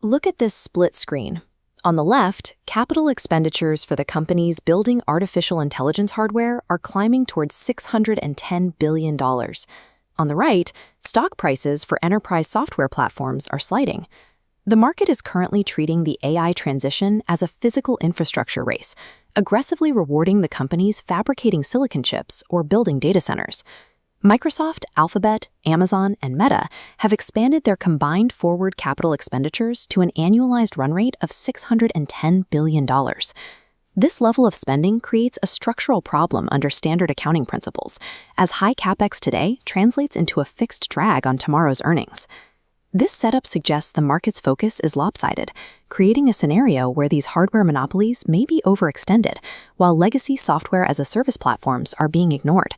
Look at this split screen. On the left, capital expenditures for the companies building artificial intelligence hardware are climbing towards $610 billion. On the right, stock prices for enterprise software platforms are sliding. The market is currently treating the AI transition as a physical infrastructure race, aggressively rewarding the companies fabricating silicon chips or building data centers. Microsoft, Alphabet, Amazon, and Meta have expanded their combined forward capital expenditures to an annualized run rate of $610 billion. This level of spending creates a structural problem under standard accounting principles, as high capex today translates into a fixed drag on tomorrow's earnings. This setup suggests the market's focus is lopsided, creating a scenario where these hardware monopolies may be overextended, while legacy software-as-a-service platforms are being ignored.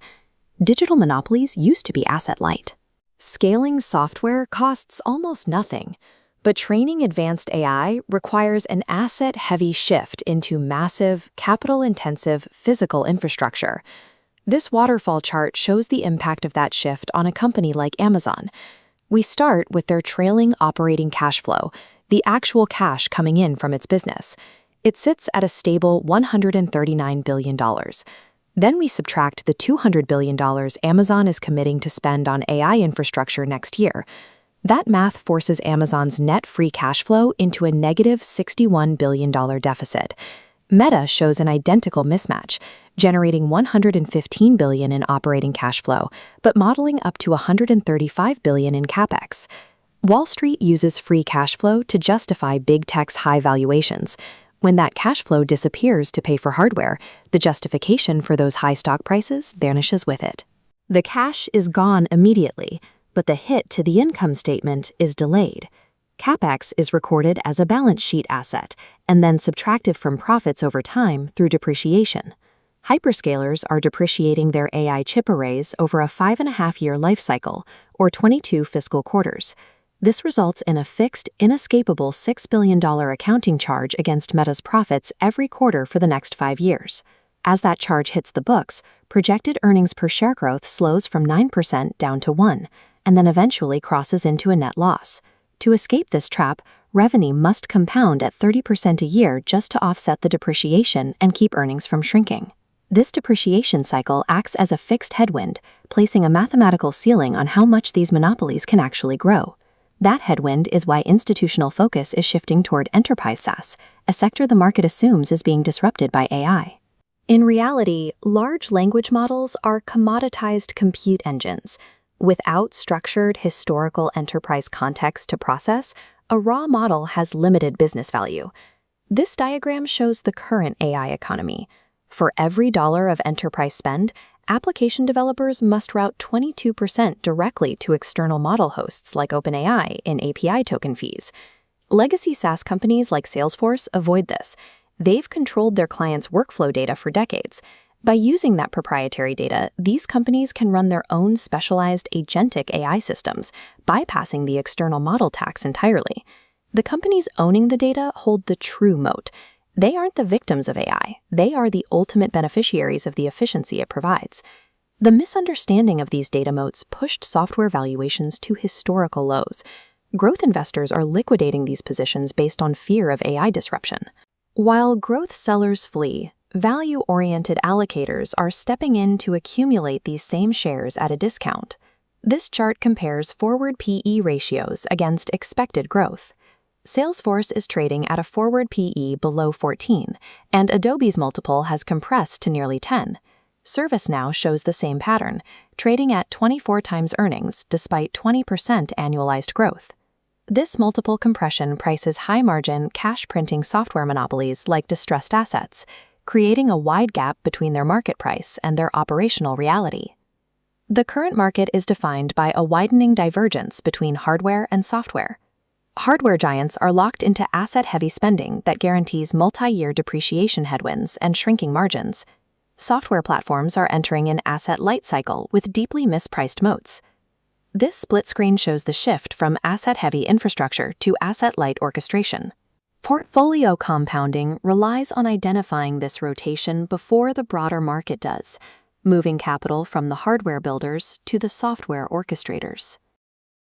Digital monopolies used to be asset-light. Scaling software costs almost nothing, but training advanced AI requires an asset-heavy shift into massive, capital-intensive physical infrastructure. This waterfall chart shows the impact of that shift on a company like Amazon. We start with their trailing operating cash flow, the actual cash coming in from its business. It sits at a stable $139 billion. Then we subtract the $200 billion Amazon is committing to spend on AI infrastructure next year. That math forces Amazon's net free cash flow into a negative $61 billion deficit. Meta shows an identical mismatch, generating $115 billion in operating cash flow, but modeling up to $135 billion in capex. Wall Street uses free cash flow to justify big tech's high valuations. When that cash flow disappears to pay for hardware, the justification for those high stock prices vanishes with it. The cash is gone immediately, but the hit to the income statement is delayed. CapEx is recorded as a balance sheet asset and then subtracted from profits over time through depreciation. Hyperscalers are depreciating their AI chip arrays over a 5.5-year life cycle, or 22 fiscal quarters. This results in a fixed, inescapable $6 billion accounting charge against Meta's profits every quarter for the next 5 years. As that charge hits the books, projected earnings per share growth slows from 9% down to 1%, and then eventually crosses into a net loss. To escape this trap, revenue must compound at 30% a year just to offset the depreciation and keep earnings from shrinking. This depreciation cycle acts as a fixed headwind, placing a mathematical ceiling on how much these monopolies can actually grow. That headwind is why institutional focus is shifting toward enterprise SaaS, a sector the market assumes is being disrupted by AI. In reality, large language models are commoditized compute engines. Without structured historical enterprise context to process, a raw model has limited business value. This diagram shows the current AI economy. For every dollar of enterprise spend, application developers must route 22% directly to external model hosts like OpenAI in API token fees. Legacy SaaS companies like Salesforce avoid this. They've controlled their clients' workflow data for decades. By using that proprietary data, these companies can run their own specialized agentic AI systems, bypassing the external model tax entirely. The companies owning the data hold the true moat. They aren't the victims of AI. They are the ultimate beneficiaries of the efficiency it provides. The misunderstanding of these data moats pushed software valuations to historical lows. Growth investors are liquidating these positions based on fear of AI disruption. While growth sellers flee, value-oriented allocators are stepping in to accumulate these same shares at a discount. This chart compares forward PE ratios against expected growth. Salesforce is trading at a forward PE below 14, and Adobe's multiple has compressed to nearly 10. ServiceNow shows the same pattern, trading at 24 times earnings despite 20% annualized growth. This multiple compression prices high-margin, cash-printing software monopolies like distressed assets, creating a wide gap between their market price and their operational reality. The current market is defined by a widening divergence between hardware and software. Hardware giants are locked into asset-heavy spending that guarantees multi-year depreciation headwinds and shrinking margins. Software platforms are entering an asset-light cycle with deeply mispriced moats. This split screen shows the shift from asset-heavy infrastructure to asset-light orchestration. Portfolio compounding relies on identifying this rotation before the broader market does, moving capital from the hardware builders to the software orchestrators.